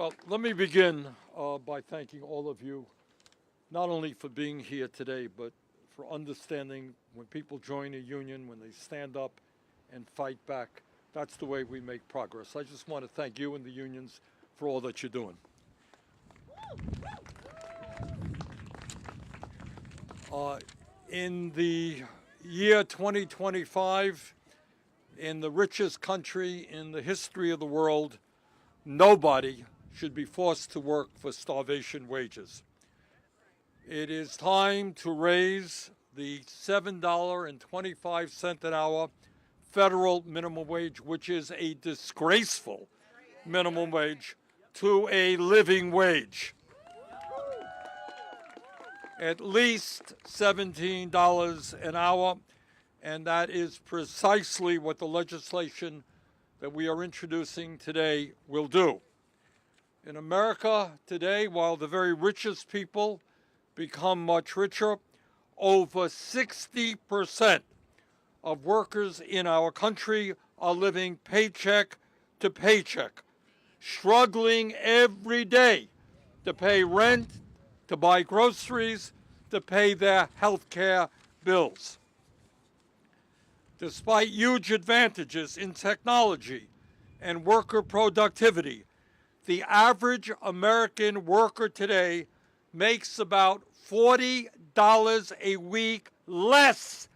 Well, let me begin by thanking all of you, not only for being here today, but for understanding when people join a union, when they stand up and fight back, that's the way we make progress. I just want to thank you and the unions for all that you're doing. In the year 2025, in the richest country in the history of the world, nobody should be forced to work for starvation wages. It is time to raise the $7.25 an hour federal minimum wage, which is a disgraceful minimum wage, to a living wage. At least $17 an hour, and that is precisely what the legislation that we are introducing today will do. In America today, while the very richest people become much richer, over 60% of workers in our country are living paycheck to paycheck, struggling every day to pay rent, to buy groceries, to pay their health care bills. Despite huge advantages in technology and worker productivity, the average American worker today makes about $40 a week less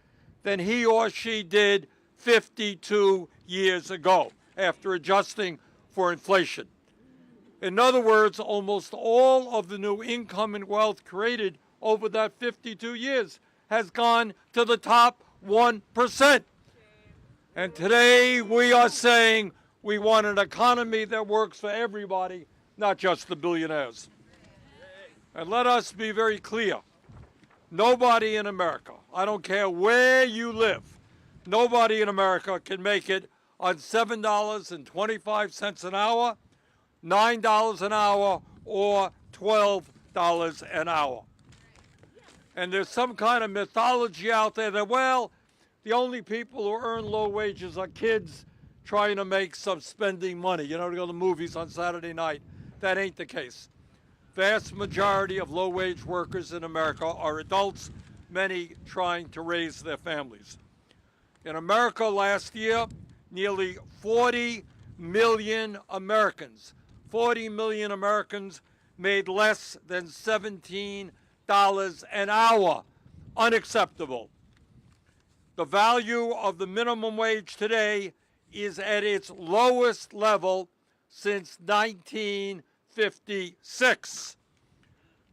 than he or she did 52 years ago after adjusting for inflation. In other words, almost all of the new income and wealth created over that 52 years has gone to the top 1%. And today we are saying we want an economy that works for everybody, not just the billionaires. And let us be very clear. Nobody in America, I don't care where you live, nobody in America can make it on $7.25 an hour, $9 an hour, or $12 an hour. And there's some kind of mythology out there that, well, the only people who earn low wages are kids trying to make some spending money, to go to the movies on Saturday night. That ain't the case. Vast majority of low-wage workers in America are adults, many trying to raise their families. In America last year, nearly 40 million Americans made less than $17 an hour. Unacceptable. The value of the minimum wage today is at its lowest level since 1956.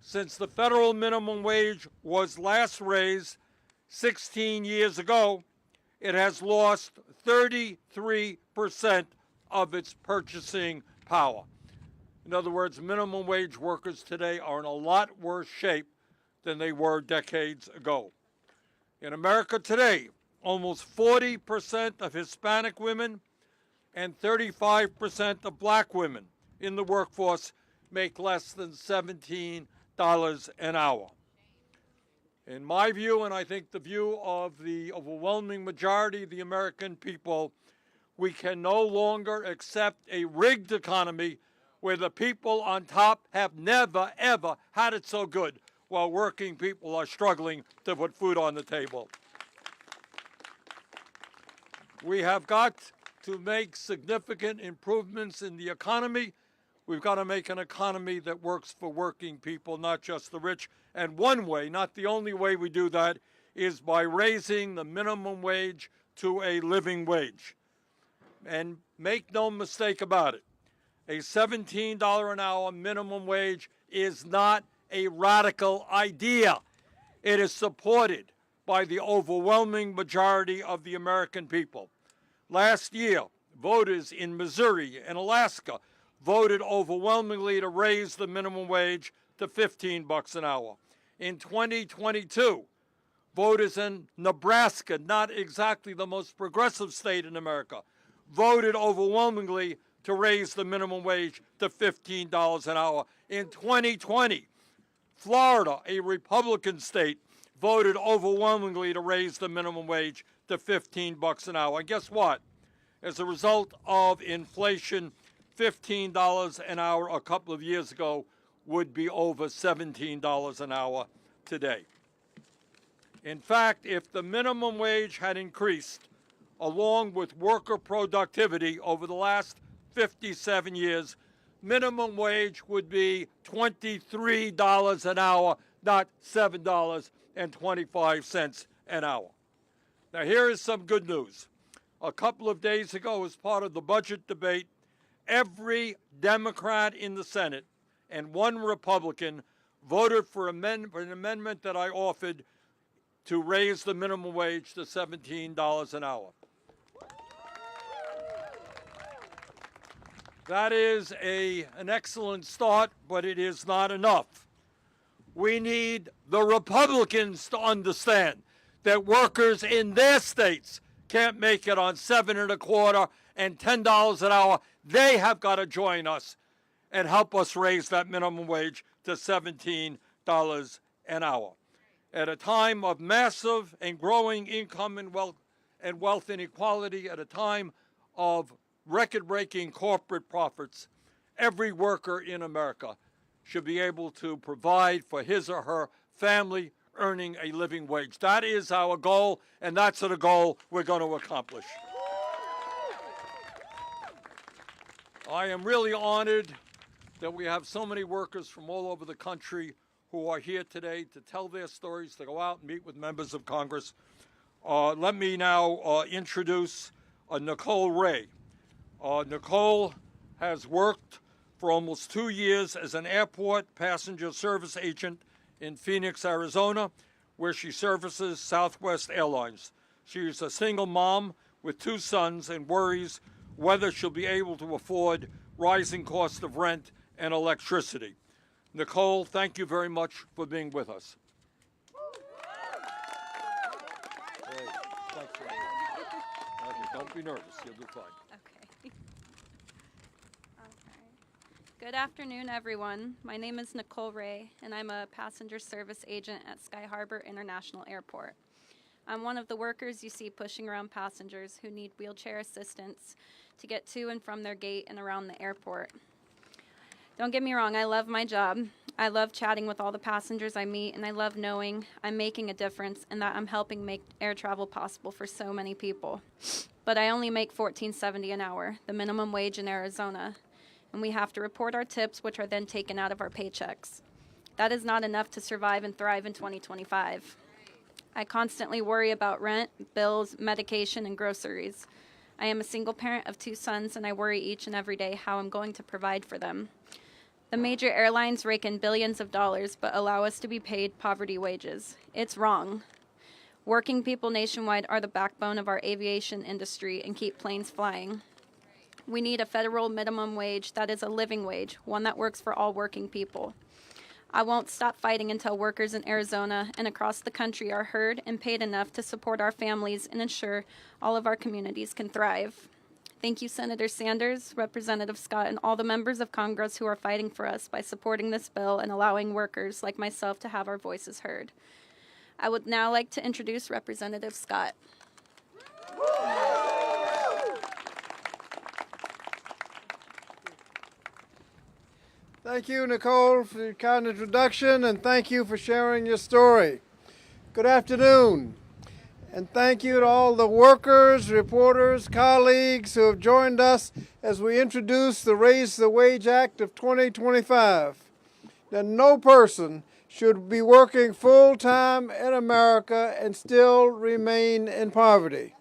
Since the federal minimum wage was last raised 16 years ago, it has lost 33% of its purchasing power. In other words, minimum wage workers today are in a lot worse shape than they were decades ago. In America today, almost 40% of Hispanic women and 35% of black women in the workforce make less than $17 an hour. In my view, and I think the view of the overwhelming majority of the American people, we can no longer accept a rigged economy where the people on top have never, ever had it so good, while working people are struggling to put food on the table. We have got to make significant improvements in the economy. We've got to make an economy that works for working people, not just the rich. And one way, not the only way we do that, is by raising the minimum wage to a living wage. And make no mistake about it, a $17 an hour minimum wage is not a radical idea. It is supported by the overwhelming majority of the American people. Last year, voters in Missouri and Alaska voted overwhelmingly to raise the minimum wage to $15 an hour. In 2022, voters in Nebraska, not exactly the most progressive state in America, voted overwhelmingly to raise the minimum wage to $15 an hour. In 2020, Florida, a Republican state, voted overwhelmingly to raise the minimum wage to $15 an hour. And guess what? As a result of inflation, $15 an hour a couple of years ago would be over $17 an hour today. In fact, if the minimum wage had increased along with worker productivity over the last 57 years, minimum wage would be $23 an hour, not $7.25 an hour. Now, here is some good news. A couple of days ago, as part of the budget debate, every Democrat in the Senate and one Republican voted for an amendment that I offered to raise the minimum wage to $17 an hour. That is an excellent start, but it is not enough. We need the Republicans to understand that workers in their states can't make it on $7.25 and $10 an hour. They have got to join us and help us raise that minimum wage to $17 an hour. At a time of massive and growing income and wealth inequality, at a time of record-breaking corporate profits, every worker in America should be able to provide for his or her family earning a living wage. That is our goal, and that's the goal we're going to accomplish. I am really honored that we have so many workers from all over the country who are here today to tell their stories, to go out and meet with members of Congress. Let me now introduce Nicole Ray. Nicole has worked for almost 2 years as an airport passenger service agent in Phoenix, Arizona, where she services Southwest Airlines. She is a single mom with 2 sons and worries whether she'll be able to afford rising cost of rent and electricity. Nicole, thank you very much for being with us. Hey, thanks, okay, don't be nervous. You'll do fine. Okay. Good afternoon, everyone. My name is Nicole Ray, and I'm a passenger service agent at Sky Harbor International Airport. I'm one of the workers you see pushing around passengers who need wheelchair assistance to get to and from their gate and around the airport. Don't get me wrong, I love my job. I love chatting with all the passengers I meet, and I love knowing I'm making a difference and that I'm helping make air travel possible for so many people. But I only make $14.70 an hour, the minimum wage in Arizona, and we have to report our tips, which are then taken out of our paychecks. That is not enough to survive and thrive in 2025. I constantly worry about rent, bills, medication, and groceries. I am a single parent of 2 sons, and I worry each and every day how I'm going to provide for them. The major airlines rake in billions of dollars but allow us to be paid poverty wages. It's wrong. Working people nationwide are the backbone of our aviation industry and keep planes flying. We need a federal minimum wage that is a living wage, one that works for all working people. I won't stop fighting until workers in Arizona and across the country are heard and paid enough to support our families and ensure all of our communities can thrive. Thank you, Senator Sanders, Representative Scott, and all the members of Congress who are fighting for us by supporting this bill and allowing workers like myself to have our voices heard. I would now like to introduce Representative Scott. Thank you, Nicole, for your kind introduction, and thank you for sharing your story. Good afternoon, and thank you to all the workers, reporters, colleagues who have joined us as we introduce the Raise the Wage Act of 2025. That no person should be working full-time in America and still remain in poverty.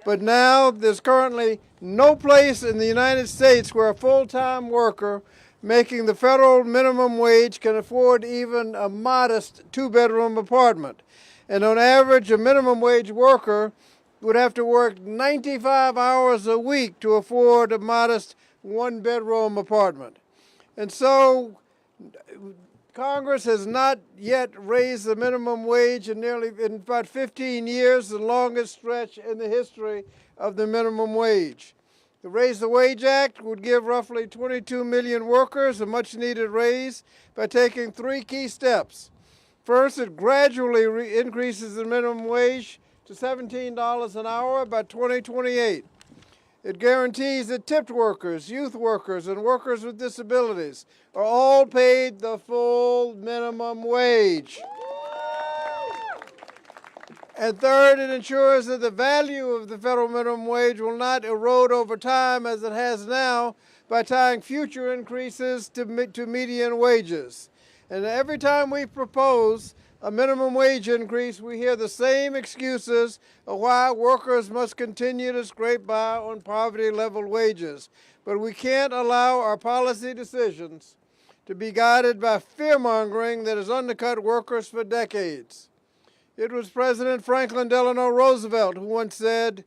But now there's currently no place in the United States where a full-time worker making the federal minimum wage can afford even a modest 2-bedroom apartment. And on average, a minimum wage worker would have to work 95 hours a week to afford a modest 1-bedroom apartment. And so Congress has not yet raised the minimum wage in about 15 years, the longest stretch in the history of the minimum wage. The Raise the Wage Act would give roughly 22 million workers a much-needed raise by taking 3 key steps. First, it gradually increases the minimum wage to $17 an hour by 2028. It guarantees that tipped workers, youth workers, and workers with disabilities are all paid the full minimum wage. And third, it ensures that the value of the federal minimum wage will not erode over time as it has now by tying future increases to median wages. And every time we propose a minimum wage increase, we hear the same excuses of why workers must continue to scrape by on poverty-level wages. But we can't allow our policy decisions to be guided by fear-mongering that has undercut workers for decades. It was President Franklin Delano Roosevelt who once said,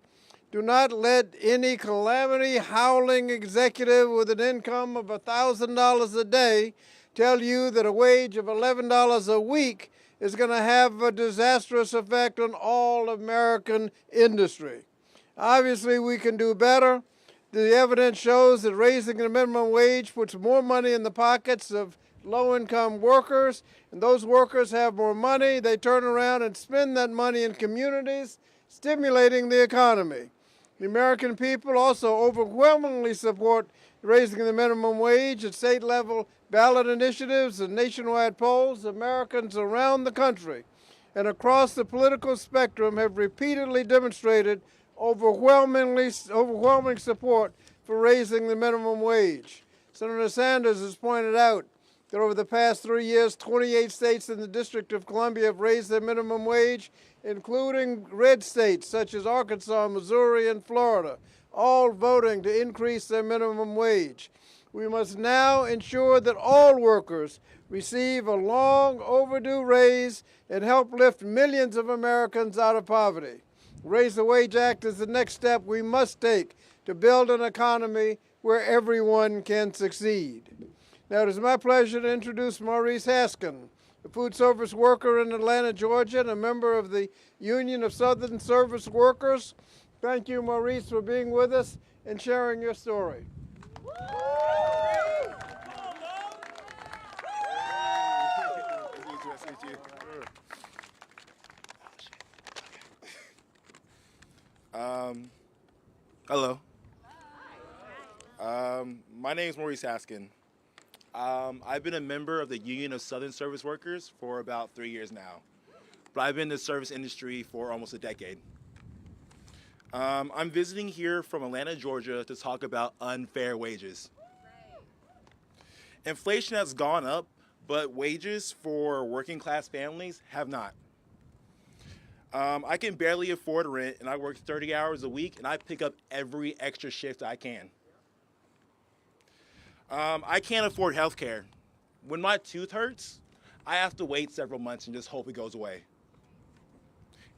"Do not let any calamity-howling executive with an income of $1,000 a day tell you that a wage of $11 a week is going to have a disastrous effect on all American industry." Obviously, we can do better. The evidence shows that raising the minimum wage puts more money in the pockets of low-income workers, and those workers have more money. They turn around and spend that money in communities, stimulating the economy. The American people also overwhelmingly support raising the minimum wage at state-level ballot initiatives and nationwide polls. Americans around the country and across the political spectrum have repeatedly demonstrated overwhelming support for raising the minimum wage. Senator Sanders has pointed out that over the past 3 years, 28 states in the District of Columbia have raised their minimum wage, including red states such as Arkansas, Missouri, and Florida, all voting to increase their minimum wage. We must now ensure that all workers receive a long overdue raise and help lift millions of Americans out of poverty. Raise the Wage Act is the next step we must take to build an economy where everyone can succeed. Now, it is my pleasure to introduce Maurice Haskin, a food service worker in Atlanta, Georgia, and a member of the Union of Southern Service Workers. Thank you, Maurice, for being with us and sharing your story. Hello. My name is Maurice Haskin. I've been a member of the Union of Southern Service Workers for about 3 years now, but I've been in the service industry for almost a decade. I'm visiting here from Atlanta, Georgia to talk about unfair wages. Inflation has gone up, but wages for working class families have not. I can barely afford rent, and I work 30 hours a week, and I pick up every extra shift I can. I can't afford health care. When my tooth hurts, I have to wait several months and just hope it goes away.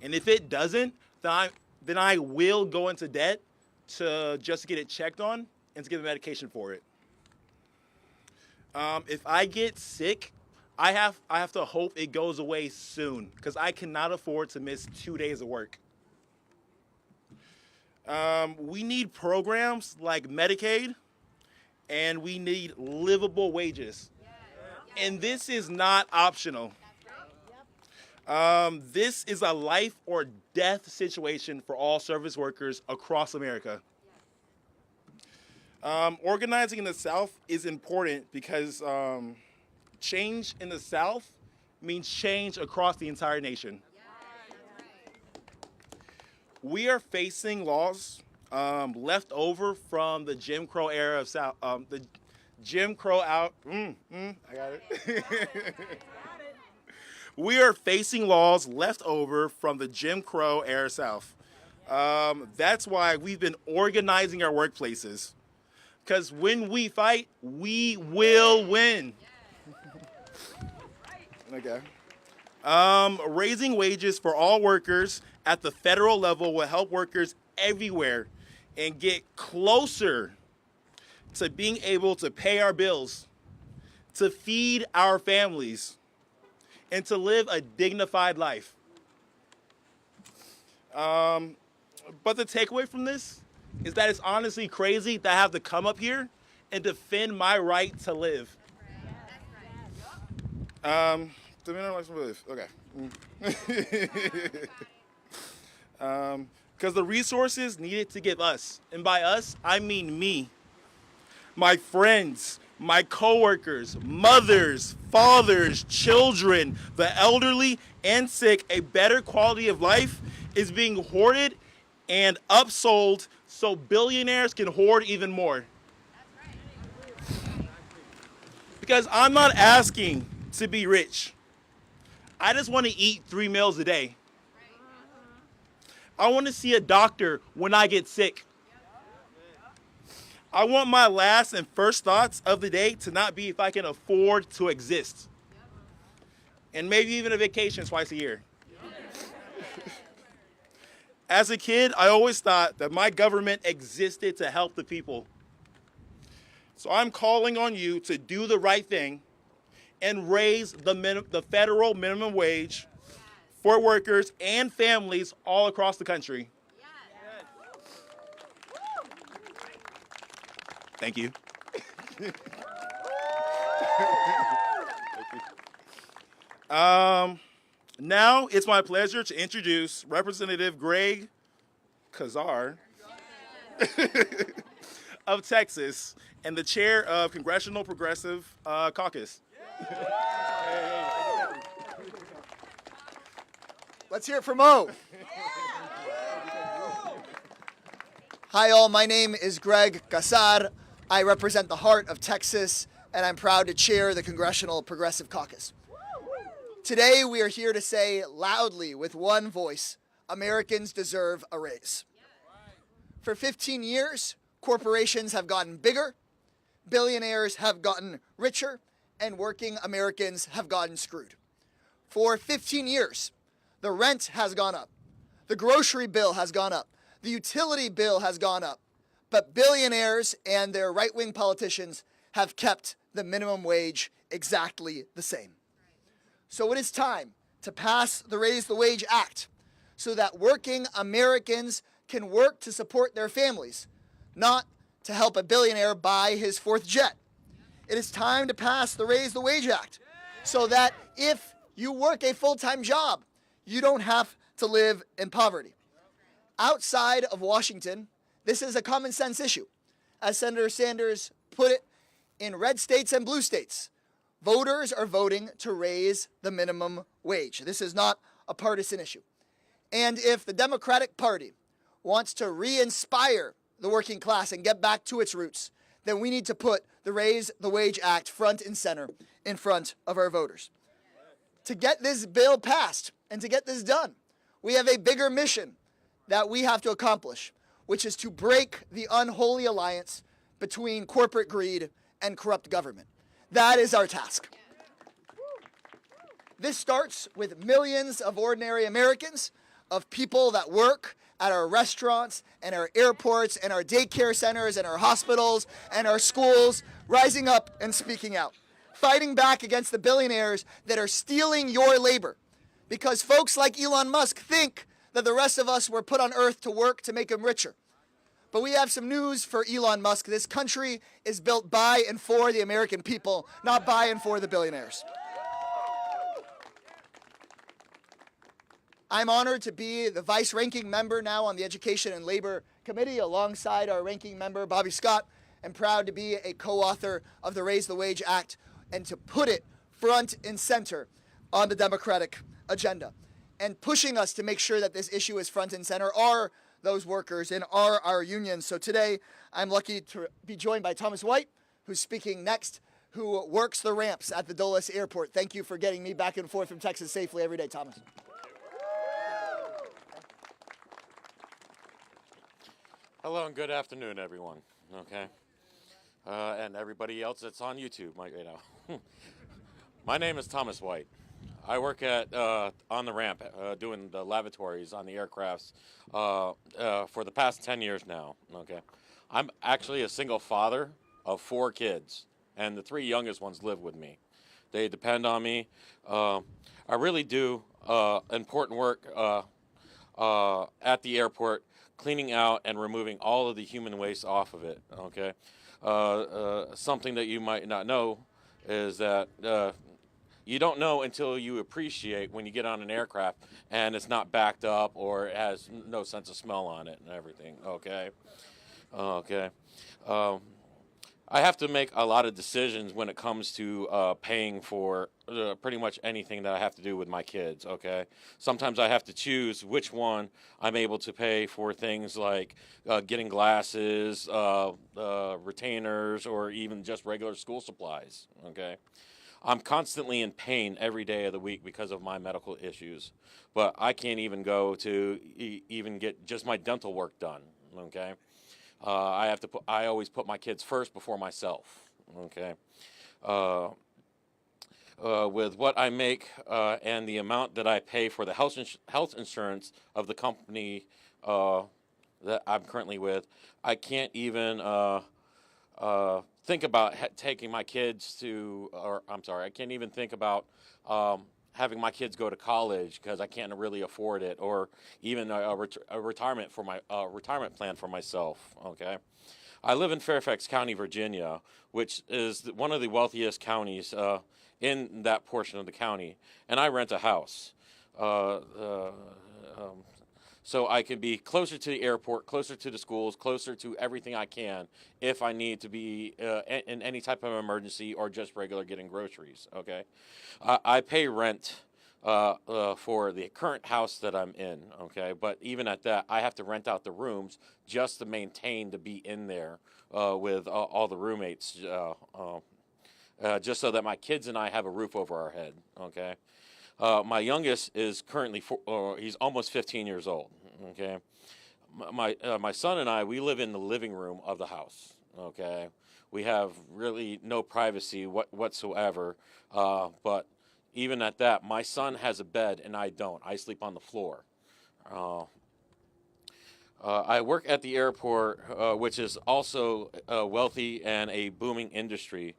And if it doesn't, then I will go into debt just to get it checked on and to get the medication for it. If I get sick, I have to hope it goes away soon because I cannot afford to miss 2 days of work. We need programs like Medicaid, and we need livable wages. And this is not optional. This is a life or death situation for all service workers across America. Organizing in the South is important because change in the South means change across the entire nation. We are facing laws left over from the Jim Crow era of South. The Jim Crow out. I got it. We are facing laws left over from the Jim Crow era South. That's why we've been organizing our workplaces. Because when we fight, we will win. Okay. Raising wages for all workers at the federal level will help workers everywhere and get closer to being able to pay our bills, to feed our families, and to live a dignified life. But the takeaway from this is that it's honestly crazy that I have to come up here and defend my right to live. Defend my right to live. Okay. because the resources needed to give us, and by us, I mean me, my friends, my coworkers, mothers, fathers, children, the elderly and sick, a better quality of life is being hoarded and upsold so billionaires can hoard even more. Because I'm not asking to be rich. I just want to eat 3 meals a day. I want to see a doctor when I get sick. I want my last and first thoughts of the day to not be if I can afford to exist. And maybe even a vacation twice a year. As a kid, I always thought that my government existed to help the people. So I'm calling on you to do the right thing and raise the federal minimum wage for workers and families all across the country. Thank you. Now it's my pleasure to introduce Representative Greg Kazar of Texas and the chair of Congressional Progressive Caucus. Let's hear it for Mo. Hi all, my name is Greg Kazar. I represent the heart of Texas, and I'm proud to chair the Congressional Progressive Caucus. Today we are here to say loudly with one voice, Americans deserve a raise. For 15 years, corporations have gotten bigger, billionaires have gotten richer, and working Americans have gotten screwed. For 15 years, the rent has gone up, the grocery bill has gone up, the utility bill has gone up, but billionaires and their right-wing politicians have kept the minimum wage exactly the same. So it is time to pass the Raise the Wage Act so that working Americans can work to support their families, not to help a billionaire buy his 4th jet. It is time to pass the Raise the Wage Act so that if you work a full-time job, you don't have to live in poverty. Outside of Washington, this is a common sense issue. As Senator Sanders put it, in red states and blue states, voters are voting to raise the minimum wage. This is not a partisan issue. And if the Democratic Party wants to re-inspire the working class and get back to its roots, then we need to put the Raise the Wage Act front and center in front of our voters. To get this bill passed and to get this done, we have a bigger mission that we have to accomplish, which is to break the unholy alliance between corporate greed and corrupt government. That is our task. This starts with millions of ordinary Americans, of people that work at our restaurants and our airports and our daycare centers and our hospitals and our schools, rising up and speaking out, fighting back against the billionaires that are stealing your labor. Because folks like Elon Musk think that the rest of us were put on earth to work to make him richer. But we have some news for Elon Musk. This country is built by and for the American people, not by and for the billionaires. I'm honored to be the vice-ranking member now on the Education and Labor Committee alongside our ranking member, Bobby Scott, and proud to be a co-author of the Raise the Wage Act and to put it front and center on the Democratic agenda. And pushing us to make sure that this issue is front and center are those workers and are our unions. So today, I'm lucky to be joined by Thomas White, who's speaking next, who works the ramps at the Dulles Airport. Thank you for getting me back and forth from Texas safely every day, Thomas. Hello and good afternoon, everyone. Okay, and everybody else that's on YouTube right now. My name is Thomas White. I work at on the ramp doing the lavatories on the aircrafts for the past 10 years now. Okay, I'm actually a single father of 4 kids, and the 3 youngest ones live with me. They depend on me. I really do important work at the airport, cleaning out and removing all of the human waste off of it. Okay, something that you might not know is that You don't know until you appreciate when you get on an aircraft and it's not backed up or it has no sense of smell on it and everything. Okay. Okay. I have to make a lot of decisions when it comes to paying for pretty much anything that I have to do with my kids, okay? Sometimes I have to choose which one I'm able to pay for things like getting glasses, retainers, or even just regular school supplies, okay? I'm constantly in pain every day of the week because of my medical issues, but I can't even go to even get just my dental work done, okay? I always put my kids first before myself. Okay. With what I make and the amount that I pay for the health insurance of the company that I'm currently with, I can't even think about taking my kids to, or I'm sorry, I can't even think about having my kids go to college because I can't really afford it, or even a retirement for my retirement plan for myself. Okay, I live in Fairfax County, Virginia, which is one of the wealthiest counties in that portion of the county, and I rent a house. So I can be closer to the airport, closer to the schools, closer to everything I can if I need to be in any type of emergency or just regular getting groceries, okay? I pay rent for the current house that I'm in, okay? But even at that, I have to rent out the rooms just to maintain to be in there with all the roommates, just so that my kids and I have a roof over our head, okay? My youngest is currently, he's almost 15 years old, okay? My son and I, we live in the living room of the house, okay? We have really no privacy whatsoever, but even at that, my son has a bed and I don't. I sleep on the floor. I work at the airport, which is also wealthy and a booming industry,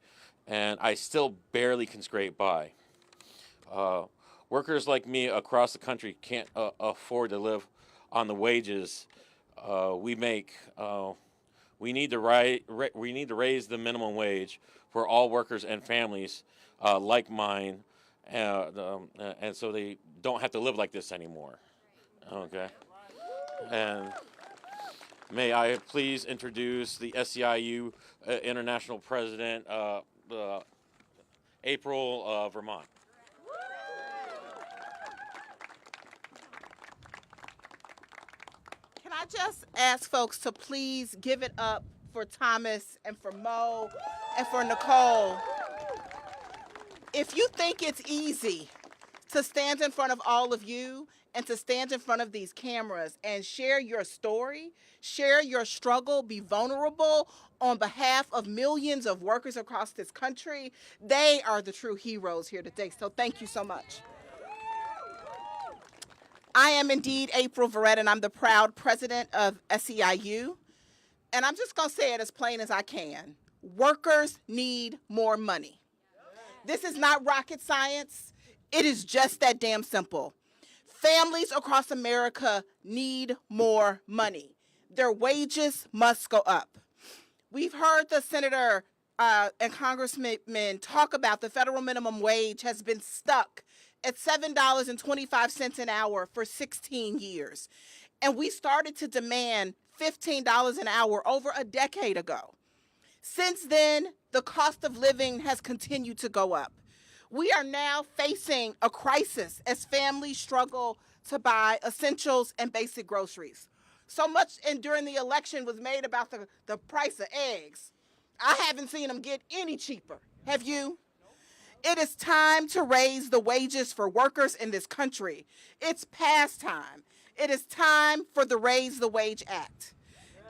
and I still barely can scrape by. Workers like me across the country can't afford to live on the wages we make. We need to raise the minimum wage for all workers and families like mine, and so they don't have to live like this anymore. Okay. And may I please introduce the SEIU International President, April Vermont. Can I just ask folks to please give it up for Thomas and for Mo and for Nicole? If you think it's easy to stand in front of all of you and to stand in front of these cameras and share your story, share your struggle, be vulnerable on behalf of millions of workers across this country, they are the true heroes here today. So thank you so much. I am indeed April Verrett, and I'm the proud president of SEIU. And I'm just going to say it as plain as I can. Workers need more money. This is not rocket science. It is just that damn simple. Families across America need more money. Their wages must go up. We've heard the senator and congressmen talk about the federal minimum wage has been stuck at $7.25 an hour for 16 years. And we started to demand $15 an hour over a decade ago. Since then, the cost of living has continued to go up. We are now facing a crisis as families struggle to buy essentials and basic groceries. So much during the election was made about the price of eggs. I haven't seen them get any cheaper. Have you? It is time to raise the wages for workers in this country. It's past time. It is time for the Raise the Wage Act.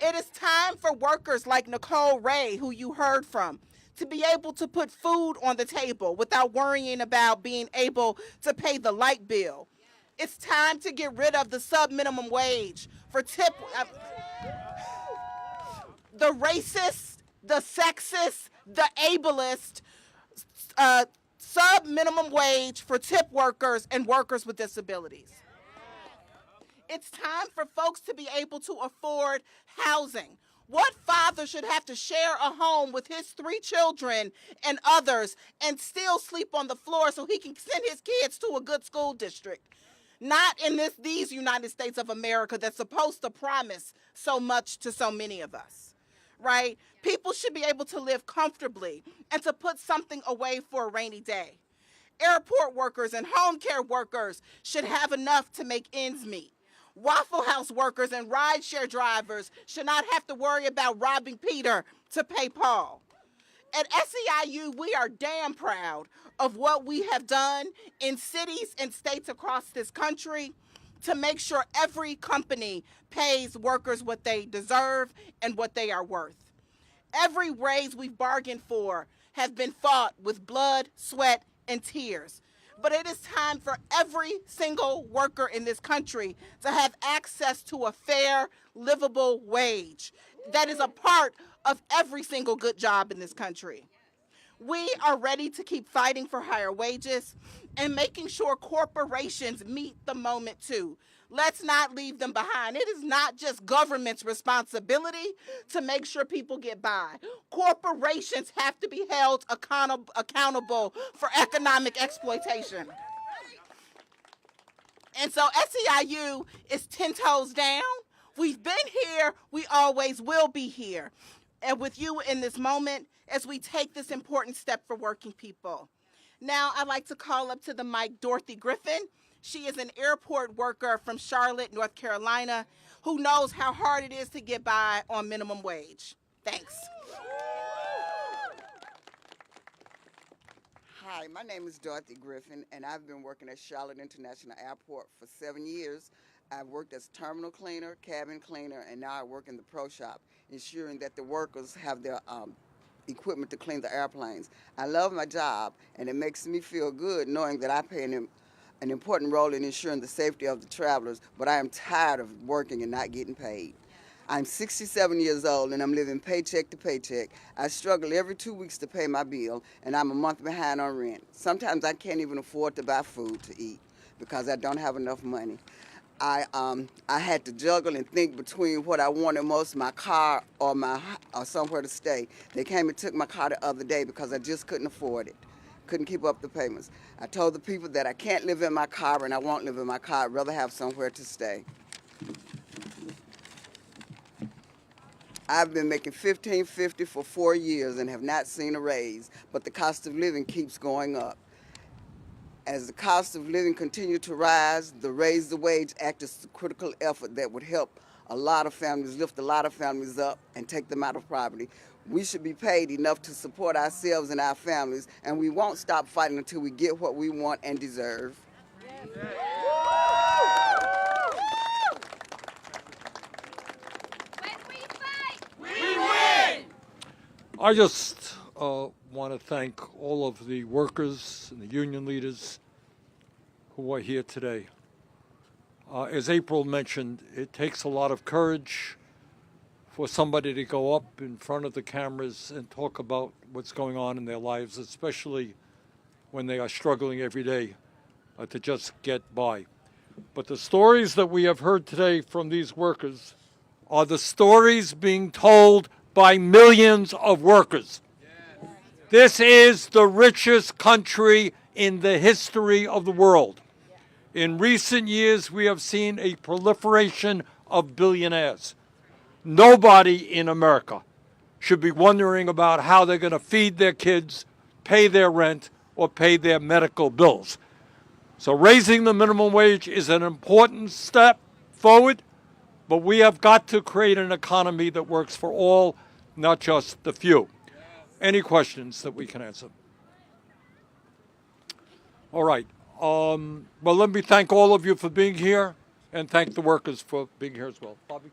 It is time for workers like Nicole Ray, who you heard from, to be able to put food on the table without worrying about being able to pay the light bill. It's time to get rid of the sub-minimum wage for the racist, the sexist, the ableist sub-minimum wage for tip workers and workers with disabilities. It's time for folks to be able to afford housing. What father should have to share a home with his 3 children and others and still sleep on the floor so he can send his kids to a good school district? Not in these United States of America that's supposed to promise so much to so many of us, right? People should be able to live comfortably and to put something away for a rainy day. Airport workers and home care workers should have enough to make ends meet. Waffle House workers and rideshare drivers should not have to worry about robbing Peter to pay Paul. At SEIU, we are damn proud of what we have done in cities and states across this country to make sure every company pays workers what they deserve and what they are worth. Every raise we've bargained for has been fought with blood, sweat, and tears. But it is time for every single worker in this country to have access to a fair, livable wage that is a part of every single good job in this country. We are ready to keep fighting for higher wages and making sure corporations meet the moment too. Let's not leave them behind. It is not just government's responsibility to make sure people get by. Corporations have to be held accountable for economic exploitation. And so SEIU is 10 toes down. We've been here, we always will be here. And with you in this moment as we take this important step for working people. Now I'd like to call up to the mic Dorothy Griffin. She is an airport worker from Charlotte, North Carolina, who knows how hard it is to get by on minimum wage. Thanks. Hi, my name is Dorothy Griffin, and I've been working at Charlotte International Airport for 7 years. I've worked as terminal cleaner, cabin cleaner, and now I work in the pro shop, ensuring that the workers have their equipment to clean the airplanes. I love my job, and it makes me feel good knowing that I play an important role in ensuring the safety of the travelers, but I am tired of working and not getting paid. I'm 67 years old and I'm living paycheck to paycheck. I struggle every 2 weeks to pay my bill and I'm a month behind on rent. Sometimes I can't even afford to buy food to eat because I don't have enough money. I had to juggle and think between what I wanted most, my car or somewhere to stay. They came and took my car the other day because I just couldn't afford it. Couldn't keep up the payments. I told the people that I can't live in my car and I won't live in my car. I'd rather have somewhere to stay. I've been making $15.50 for 4 years and have not seen a raise, but the cost of living keeps going up. As the cost of living continues to rise, the Raise the Wage Act is a critical effort that would help a lot of families, lift a lot of families up and take them out of poverty. We should be paid enough to support ourselves and our families, and we won't stop fighting until we get what we want and deserve. When we fight, we win! I just want to thank all of the workers and the union leaders who are here today. As April mentioned, it takes a lot of courage for somebody to go up in front of the cameras and talk about what's going on in their lives, especially when they are struggling every day to just get by. But the stories that we have heard today from these workers are the stories being told by millions of workers. This is the richest country in the history of the world. In recent years, we have seen a proliferation of billionaires. Nobody in America should be wondering about how they're going to feed their kids, pay their rent, or pay their medical bills. So raising the minimum wage is an important step forward, but we have got to create an economy that works for all, not just the few. Any questions that we can answer? All right. Well, let me thank all of you for being here and thank the workers for being here as well. Bobby?